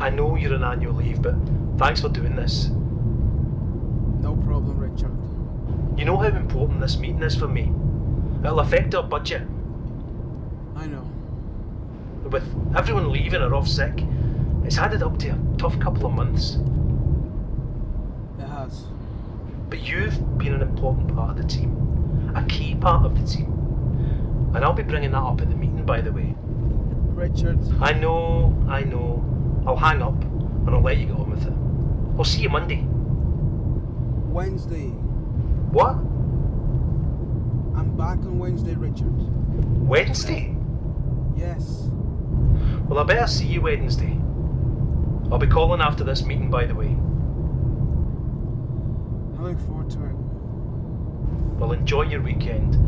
I know you're on annual leave, but thanks for doing this. No problem, Richard. You know how important this meeting is for me. It'll affect our budget. I know. With everyone leaving or off sick, it's added up to a tough couple of months. It has. But you've been an important part of the team. A key part of the team. And I'll be bringing that up at the meeting, by the way. Richard. I know. I'll hang up and I'll let you get on with it. I'll see you Monday. Wednesday. What? I'm back on Wednesday, Richard. Wednesday? Yes. Well, I better see you Wednesday. I'll be calling after this meeting, by the way. I look forward to it. Well, enjoy your weekend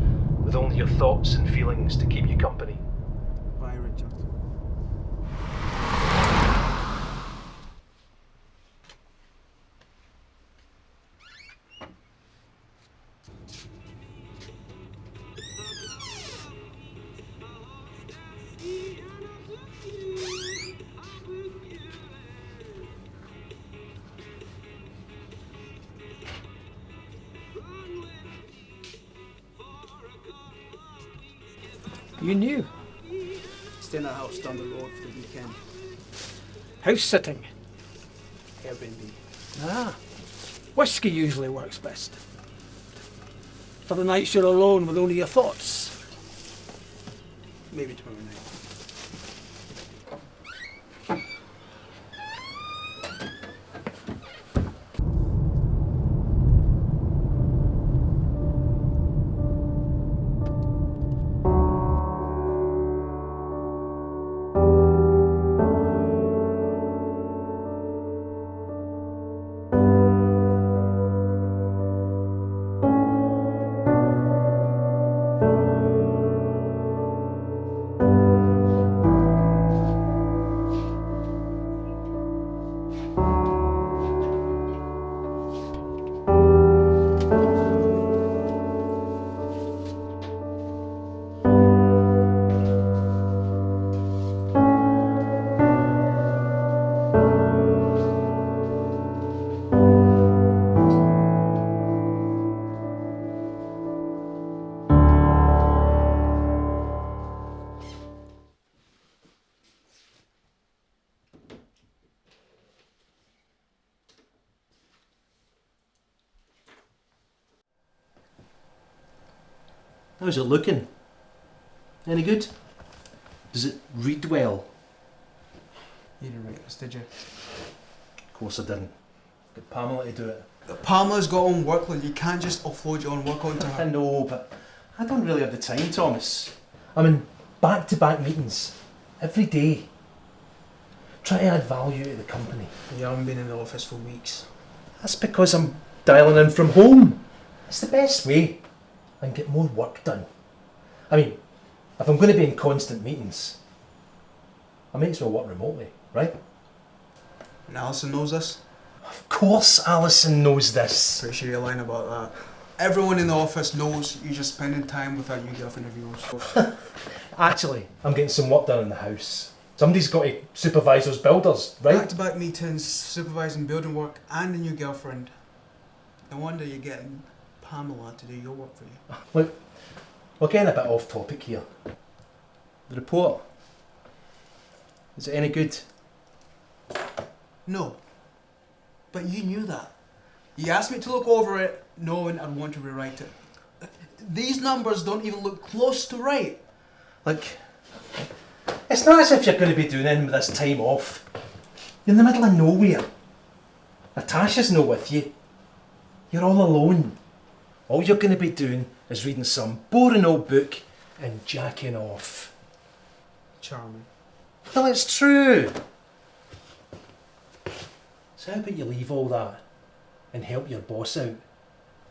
with only your thoughts and feelings to keep you company. Bye, Richard. You knew. Staying at a house down the road for the weekend. House sitting. Airbnb. Ah. Whiskey usually works best. For the nights you're alone with only your thoughts. Maybe tomorrow night. How's it looking? Any good? Does it read well? You didn't write this, did you? Of course I didn't. Get Pamela to do it. Pamela's got own workload. You can't just offload your own work onto I her. know, but I don't really have the time, Thomas. I'm in back-to-back meetings every day. Try to add value to the company. You haven't been in the office for weeks. That's because I'm dialing in from home. It's the best way. And get more work done. I mean, if I'm going to be in constant meetings, I may as well work remotely, right? And Alison knows this. Of course Alison knows this. Pretty sure you're lying about that. Everyone in the office knows you're just spending time with that new girlfriend of yours. Actually, I'm getting some work done in the house. Somebody's got to supervise those builders, right? Back-to-back meetings, supervising building work and a new girlfriend. No wonder you're getting Pamela to do your work for you. Look, we're getting a bit off topic here. The report, is it any good? No. But you knew that. You asked me to look over it, knowing I'd want to rewrite it. These numbers don't even look close to right. Look, it's not as if you're going to be doing anything with this time off. You're in the middle of nowhere. Natasha's not with you. You're all alone. All you're going to be doing is reading some boring old book and jacking off. Charming. Well, it's true. So how about you leave all that and help your boss out?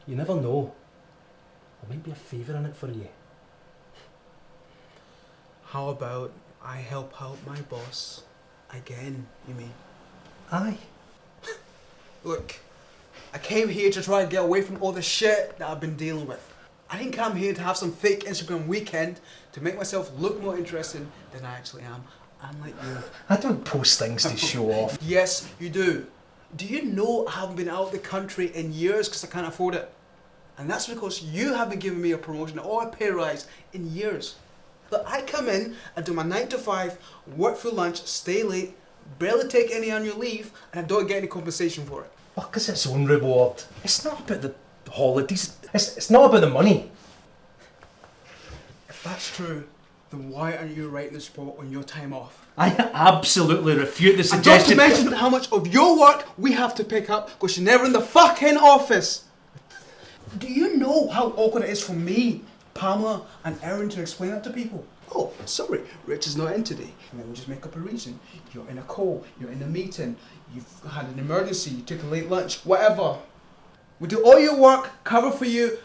You never know. There might be a favour in it for you. How about I help out my boss again, you mean? Aye. Look, I came here to try and get away from all the shit that I've been dealing with. I didn't come here to have some fake Instagram weekend to make myself look more interesting than I actually am. I'm like you. I don't post things to show off. Yes, you do. Do you know I haven't been out of the country in years because I can't afford it? And that's because you haven't given me a promotion or a pay rise in years. Look, I come in and do my 9 to 5, work for lunch, stay late, barely take any annual leave, and I don't get any compensation for it. Work is its own reward. It's not about the holidays. It's not about the money. If that's true, then why aren't you writing this report on your time off? I absolutely refute the And not to suggestion. mention how much of your work we have to pick up because you're never in the fucking office. Do you know how awkward it is for me, Pamela, and Erin to explain that to people? Oh, sorry, Rich is not in today. And then we just make up a reason. You're in a call, you're in a meeting, you've had an emergency, you took a late lunch, whatever. We do all your work, cover for you,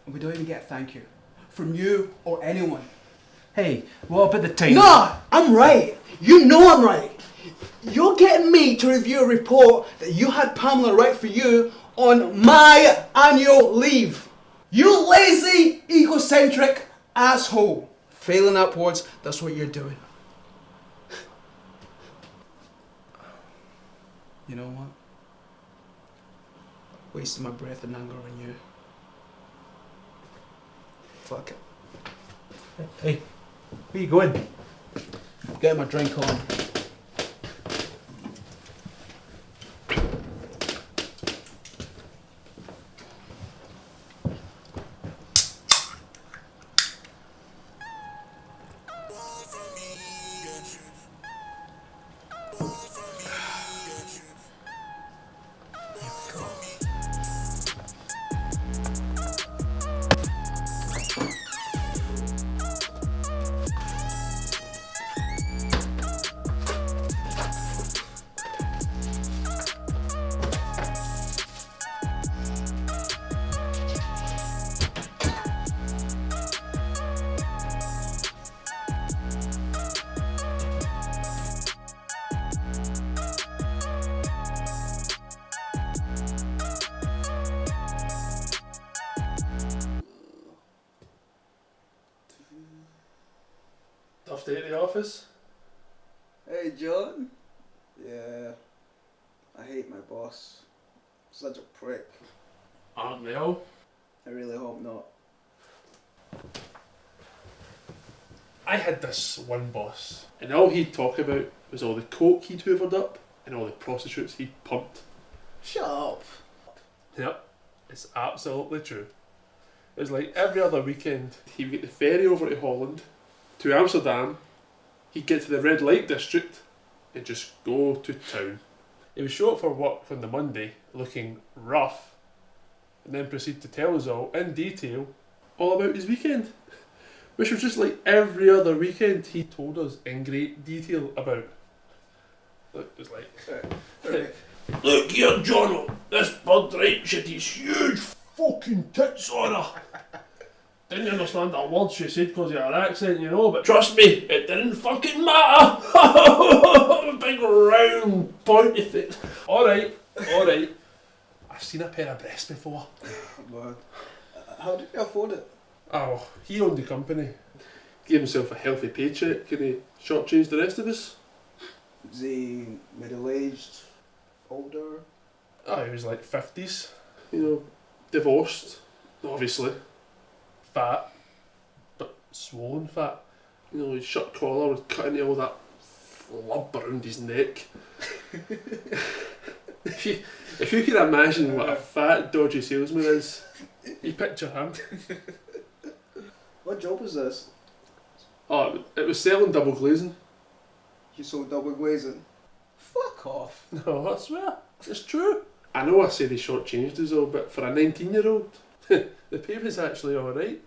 and we don't even get a thank you from you or anyone. Hey, what about the time? Nah, I'm right. You know I'm right. You're getting me to review a report that you had Pamela write for you on my annual leave. You lazy, egocentric asshole. Failing upwards, that's what you're doing. You know what? Wasting my breath and anger on you. Fuck it. Hey, where you going? Get my drink on. Tough day at the office? Hey, John. Yeah, I hate my boss. Such a prick. Aren't they all? I really hope not. I had this one boss, and all he'd talk about was all the coke he'd hoovered up and all the prostitutes he'd pumped. Shut up. Yep, it's absolutely true. It was like every other weekend, he would get the ferry over to Holland, to Amsterdam, he'd get to the red light district, and just go to town. He would show up for work on the Monday, looking rough, and then proceed to tell us all, in detail, all about his weekend. Which was just like every other weekend he told us in great detail about. Look, it was like, look here, Jono, this bird right shit, he's huge fucking tits on her. Didn't understand a word she said because of her accent, you know, but trust me, it didn't fucking matter. Big round pointy thing. Alright. I've seen a pair of breasts before. But how did you afford it? Oh, he owned the company. Gave himself a healthy paycheck and he shortchanged the rest of us. Is he middle-aged, older? Oh, he was like 50s. You know, divorced, obviously. Fat, but swollen fat. You know, his shirt collar would cut into all that flub around his neck. If you can imagine what a fat, dodgy salesman is, you picture him. What job was this? Oh, it was selling double glazing. You sold double glazing? Fuck off. No, I swear, it's true. I know I said he shortchanged us all, but for a 19-year-old, the pay was actually alright.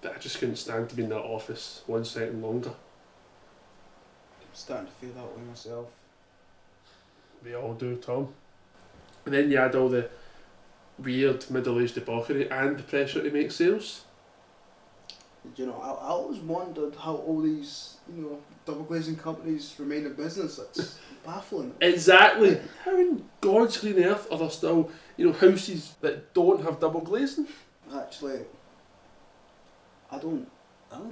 But I just couldn't stand to be in that office 1 second longer. I'm starting to feel that way myself. We all do, Tom. And then you add all the weird middle-aged debauchery and the pressure to make sales. You know, I always wondered how all these, double glazing companies remain in business. It's baffling. Exactly. How in God's green earth are there still, houses that don't have double glazing? Actually, I don't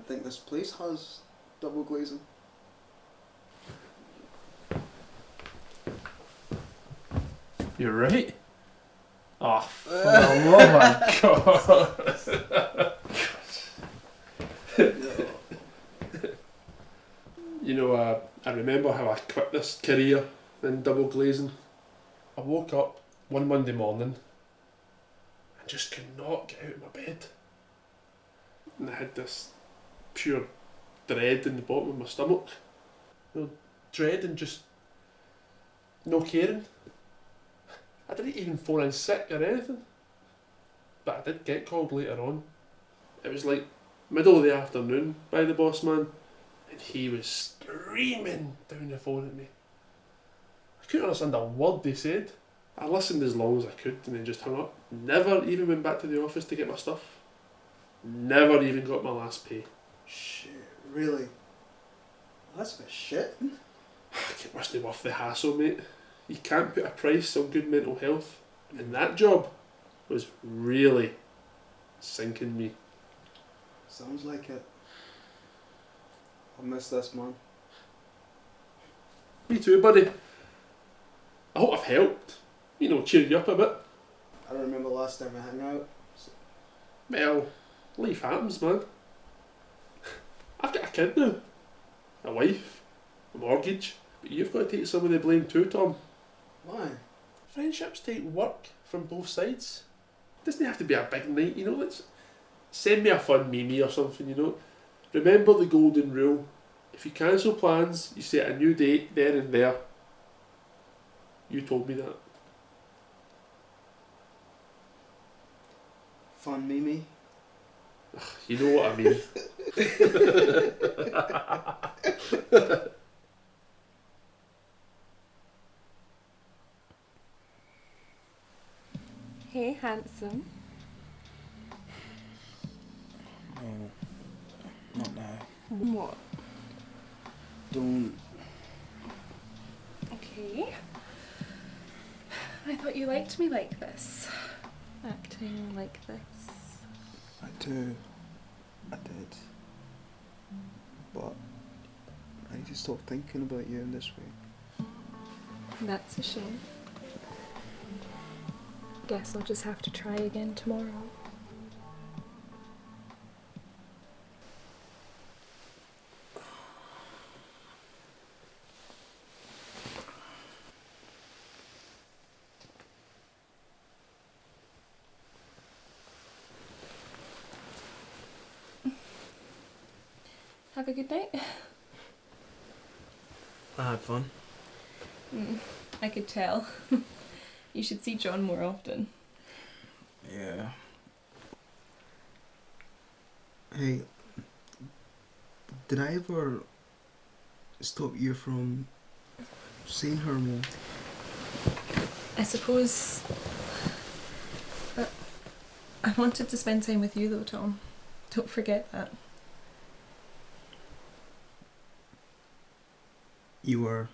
think this place has double glazing. You're right. Oh, for the love of God. You know, I remember how I quit this career in double glazing. I woke up one Monday morning and just could not get out of my bed. And I had this pure dread in the bottom of my stomach. You know, dread and just no caring. I didn't even phone in sick or anything. But I did get called later on. It was like middle of the afternoon by the boss man, and he was screaming down the phone at me. I couldn't understand a word they said. I listened as long as I could and then just hung up. Never even went back to the office to get my stuff. Never even got my last pay. Shit, really? That's a bit shit. It wasn't worth the hassle, mate. You can't put a price on good mental health. And that job was really sinking me. Sounds like it. I'll miss this, man. Me too, buddy. I hope I've helped. You know, cheer you up a bit. I don't remember the last time I hung out. Well, life happens, man. I've got a kid now. A wife. A mortgage. But you've got to take some of the blame too, Tom. Why? Friendships take work from both sides. It doesn't have to be a big night, you know. Let's send me a fun meme or something, you know. Remember the golden rule. If you cancel plans, you set a new date there and there. You told me that. Fun Mimi. You know what I mean. Hey, handsome. No, not now. What? Don't. Okay. I thought you liked me like this. Acting like this. I do. I did. But I need to stop thinking about you in this way. That's a shame. Guess I'll just have to try again tomorrow. Have a good night. I had fun. I could tell. You should see John more often. Yeah. Hey, did I ever stop you from seeing her more? I suppose. But I wanted to spend time with you though, Tom. Don't forget that. You were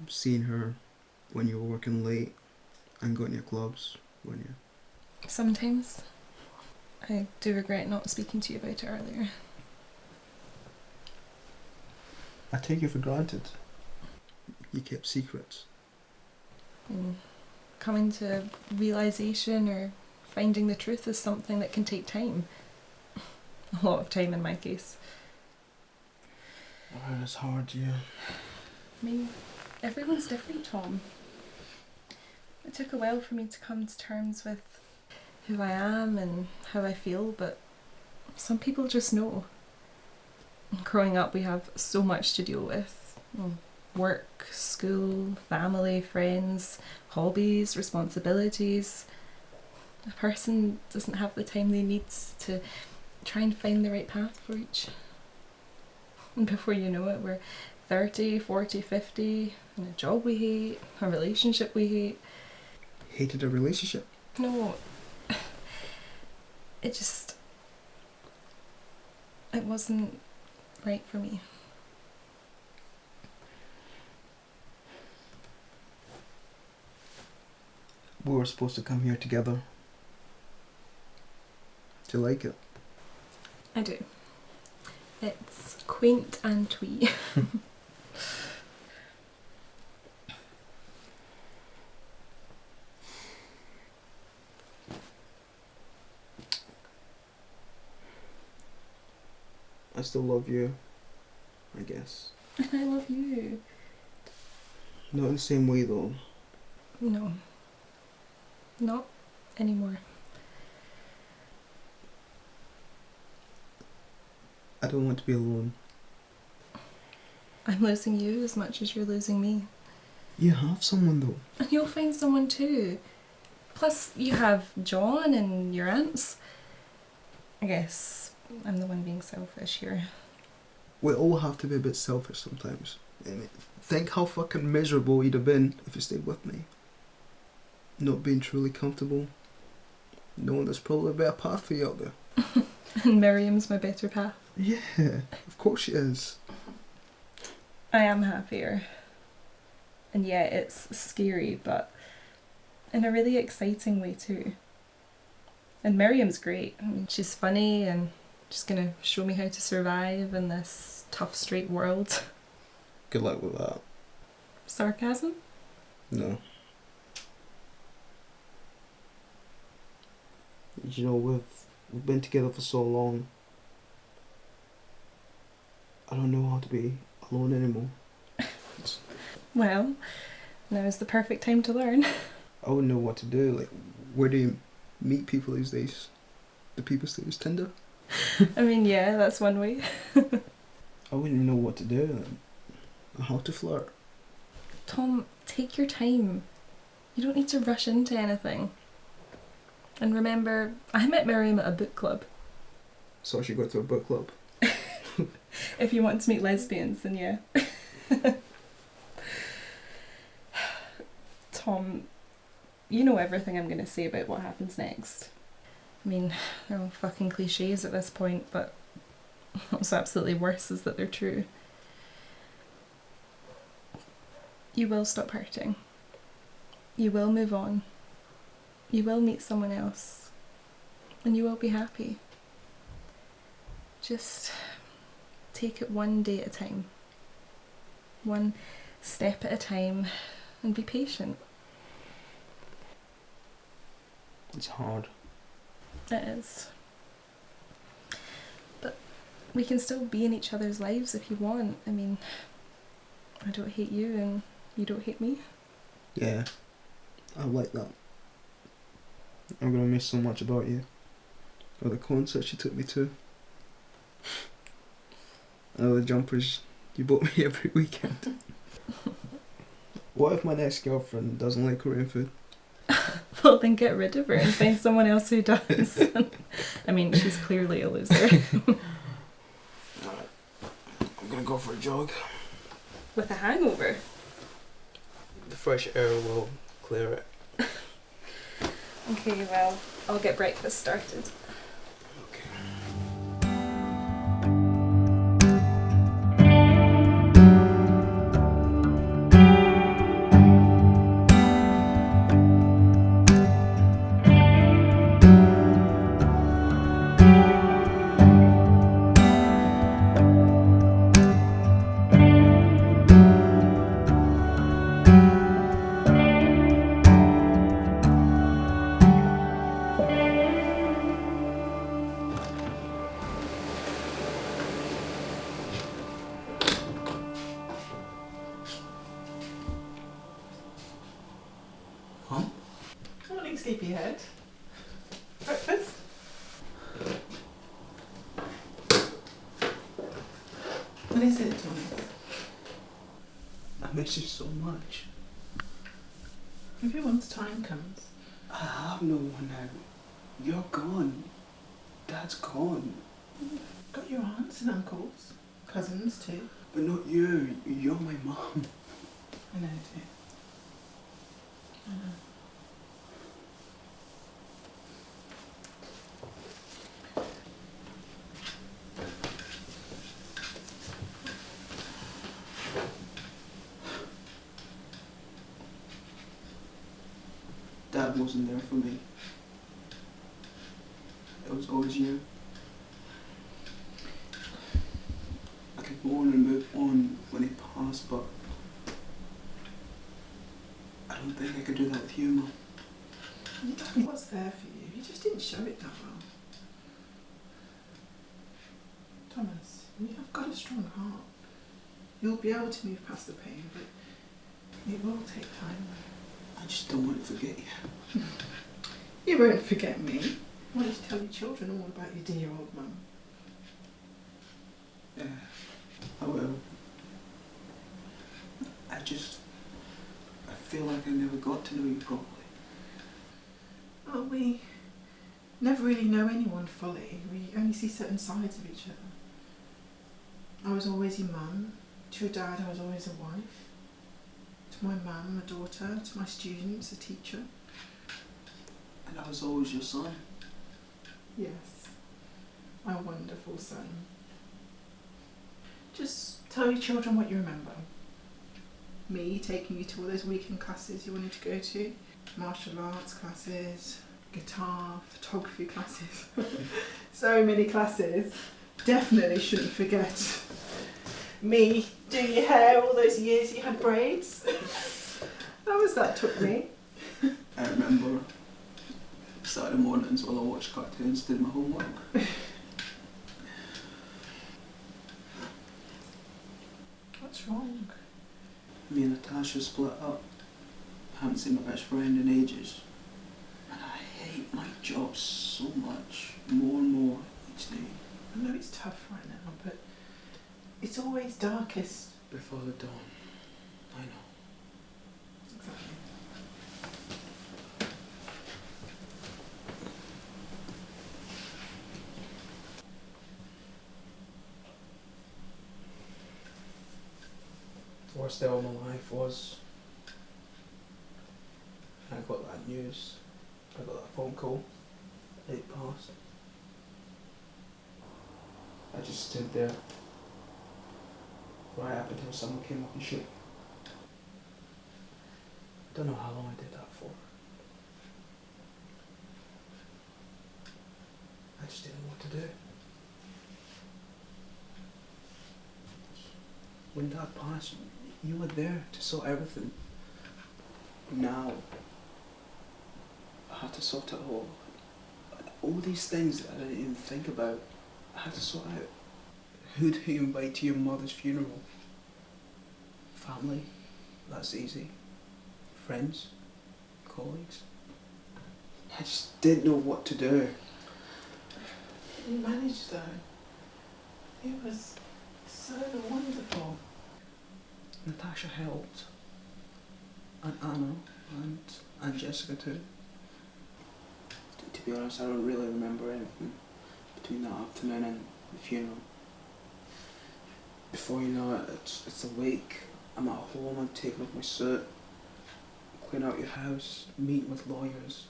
seeing her when you were working late and going to your clubs, weren't you? Sometimes. I do regret not speaking to you about it earlier. I take you for granted. You kept secrets. Coming to realisation or finding the truth is something that can take time. A lot of time in my case. Oh, it's hard, yeah. I mean, everyone's different, Tom. It took a while for me to come to terms with who I am and how I feel, but some people just know. Growing up, we have so much to deal with. Work, school, family, friends, hobbies, responsibilities. A person doesn't have the time they need to try and find the right path for each. And before you know it, we're 30, 40, 50, in a job we hate, a relationship we hate. Hated a relationship? No, it wasn't right for me. We were supposed to come here together. Do you like it? I do. It's quaint and twee. I still love you, I guess. And I love you. Not in the same way though. No. Not anymore. I don't want to be alone. I'm losing you as much as you're losing me. You have someone though. And you'll find someone too. Plus, you have John and your aunts. I guess I'm the one being selfish here. We all have to be a bit selfish sometimes. I mean, think how fucking miserable you'd have been if you stayed with me. Not being truly comfortable. Knowing there's probably a better path for you out there. And Miriam's my better path. Yeah, of course she is. I am happier. And yeah, it's scary, but in a really exciting way too. And Miriam's great. I mean, she's funny and she's gonna show me how to survive in this tough, straight world. Good luck with that. Sarcasm? No. You know, we've been together for so long. I don't know how to be alone anymore. Well, now is the perfect time to learn. I wouldn't know what to do. Like, where do you meet people these days? Do people still use Tinder? I mean, yeah, that's one way. I wouldn't know what to do. How to flirt. Tom, take your time. You don't need to rush into anything. And remember, I met Miriam at a book club. So I should go to a book club. If you want to meet lesbians, then yeah. Tom, you know everything I'm going to say about what happens next. I mean, they're all fucking cliches at this point, but what's absolutely worse is that they're true. You will stop hurting. You will move on. You will meet someone else. And you will be happy. Just take it one day at a time. One step at a time. And be patient. It's hard. It is. But we can still be in each other's lives if you want. I mean, I don't hate you and you don't hate me. Yeah, I like that. I'm gonna miss so much about you. Or the concerts you took me to. And the jumpers you bought me every weekend. What if my next girlfriend doesn't like Korean food? Well, then get rid of her and find someone else who does. I mean, she's clearly a loser. Alright, I'm gonna go for a jog. With a hangover? The fresh air will clear it. Okay, well, I'll get breakfast started. Morning, sleepyhead. Breakfast? What is it, Thomas? I miss you so much. Everyone's time comes. I have no one now. You're gone. Dad's gone. Got your aunts and uncles, cousins too. But not you. You're my mum. I know too. I know. Dad wasn't there for me. It was always you. move on when he passed, but I don't think I could do that with you, Mum. You told me what's there for you. You just didn't show it that well. Thomas, you have got a strong heart. You'll be able to move past the pain, but it will take time. I just don't want to forget you. You won't forget me. Why don't you tell your children all about your dear old mum? Yeah, I will. I feel like I never got to know you properly. Oh, we never really know anyone fully. We only see certain sides of each other. I was always your mum. To your dad, I was always a wife. To my mum, a daughter. To my students, a teacher. And I was always your son. Yes, my wonderful son. Just tell your children what you remember. Me taking you to all those weekend classes you wanted to go to. Martial arts classes, guitar, photography classes. So many classes. Definitely shouldn't forget me doing your hair all those years you had braids. How was that took me? I remember Saturday mornings while I watched cartoons, did my homework. What's wrong? Me and Natasha split up. I haven't seen my best friend in ages. And I hate my job so much, more and more each day. I know it's tough right now, but it's always darkest. Before the dawn. I know. Exactly. Worst day of my life was I got that news. I got that phone call. It passed. I just stood there right up until someone came up and shook me. Don't know how long I did that for. I just didn't know what to do. When Dad passed, you were there to sort everything. Now, I had to sort it all. All these things that I didn't even think about, I had to sort out. Who do you invite to your mother's funeral? Family, that's easy. Friends, colleagues. I just didn't know what to do. You managed though. It was so wonderful. Natasha helped. And Anna, and Jessica too. To be honest, I don't really remember anything between that afternoon and the funeral. Before you know it, it's a week. I'm at home, I'm taking off my suit, clean out your house, meeting with lawyers.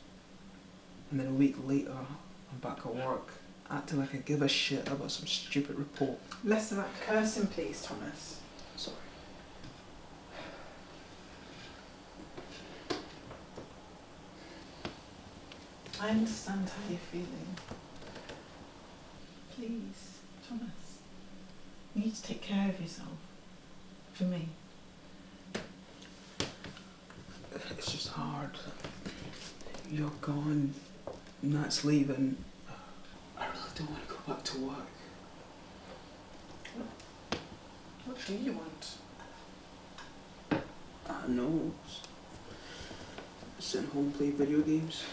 And then a week later, I'm back at work, acting like I give a shit about some stupid report. Less of that cursing, please, Thomas. Sorry. I understand how you're feeling. Please, Thomas. You need to take care of yourself. For me. It's just hard. You're gone, Nat's leaving. I really don't want to go back to work. What do you want? I know. Sit at home, play video games.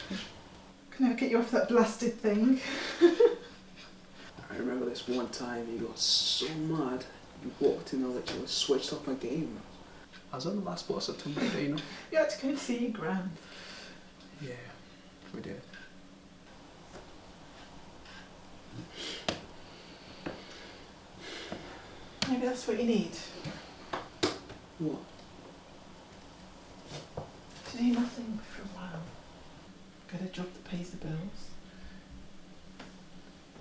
Can I get you off that blasted thing? I remember this one time you got so mad, you walked in and literally switched off my game. I was on the last boss of Tomb Raider, you know? You had to go and see your gran. Yeah, we did. Maybe that's what you need. What? To do nothing for a while. Get a job that pays the bills.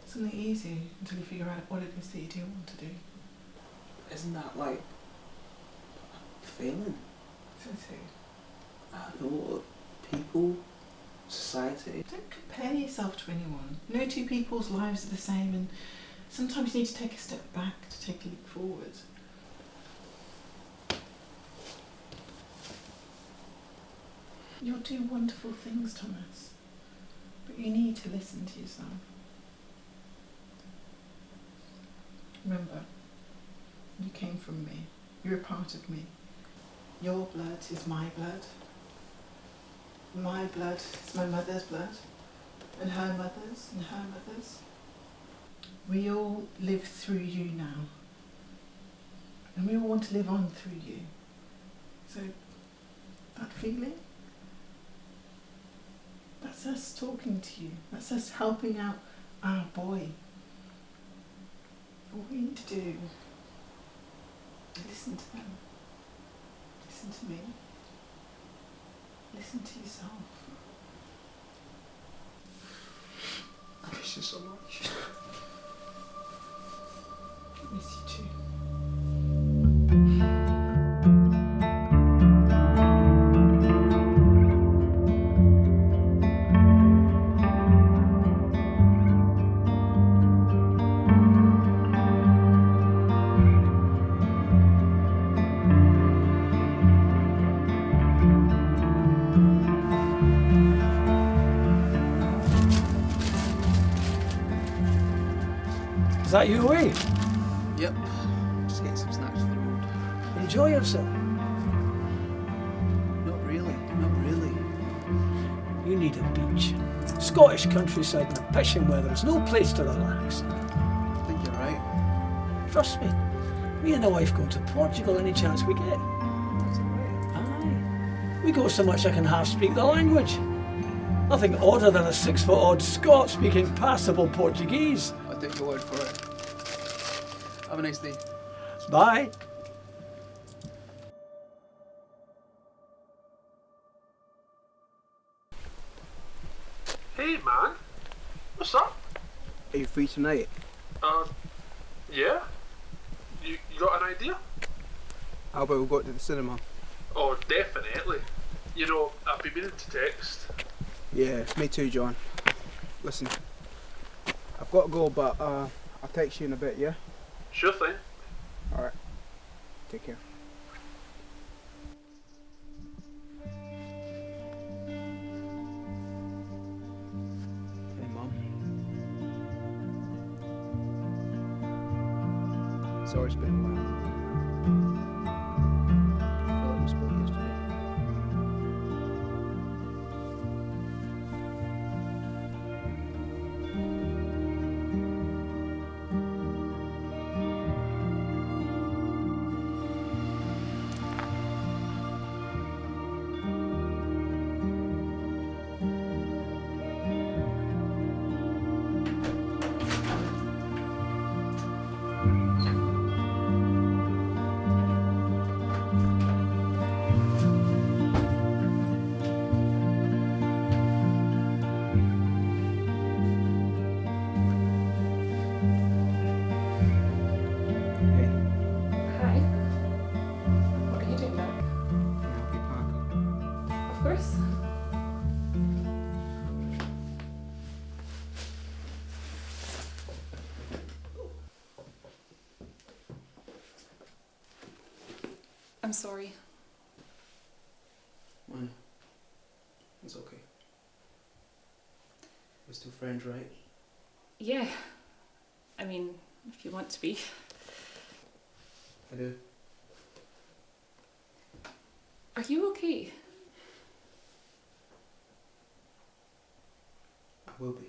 Something easy until you figure out what it is that you do want to do. Isn't that like failing? So, I don't know, people, society. don't compare yourself to anyone. No two people's lives are the same, and sometimes you need to take a step back to take a leap forward. You'll do wonderful things, Thomas. But you need to listen to yourself. Remember, you came from me. You're a part of me. Your blood is my blood. My blood is my mother's blood. And her mother's and her mother's. We all live through you now. And we all want to live on through you. So, that feeling? That's us talking to you. That's us helping out our boy. All we need to do is listen to them. Listen to me. Listen to yourself. I miss you so much. I miss you too. Is that you away? Yep. Just getting some snacks for the road. Enjoy yourself. Not really. Not really. You need a beach. Scottish countryside in the pishing weather is no place to relax. I think you're right. Trust me. Me and the wife go to Portugal any chance we get. That's alright. Aye. We go so much I can half speak the language. Nothing odder than a 6-foot-odd Scot speaking passable Portuguese. I'll take your word for it. Have a nice day. Bye. Hey man, what's up? Are you free tonight? Yeah? You got an idea? How about we go to the cinema? Oh, definitely. You know, I've been meaning to text. Yeah, me too, John. Listen, I've got to go, but I'll text you in a bit, yeah? Sure thing. Alright. Take care. Hey, Mum. Sorry it's been a while. I feel like we spoke yesterday. Hey, Hi. What are you doing now? can I help you pack? Of course. I'm sorry. Why? It's okay. We're still friends, right? Yeah. I mean, if you want to be. I do. Are you okay? I will be.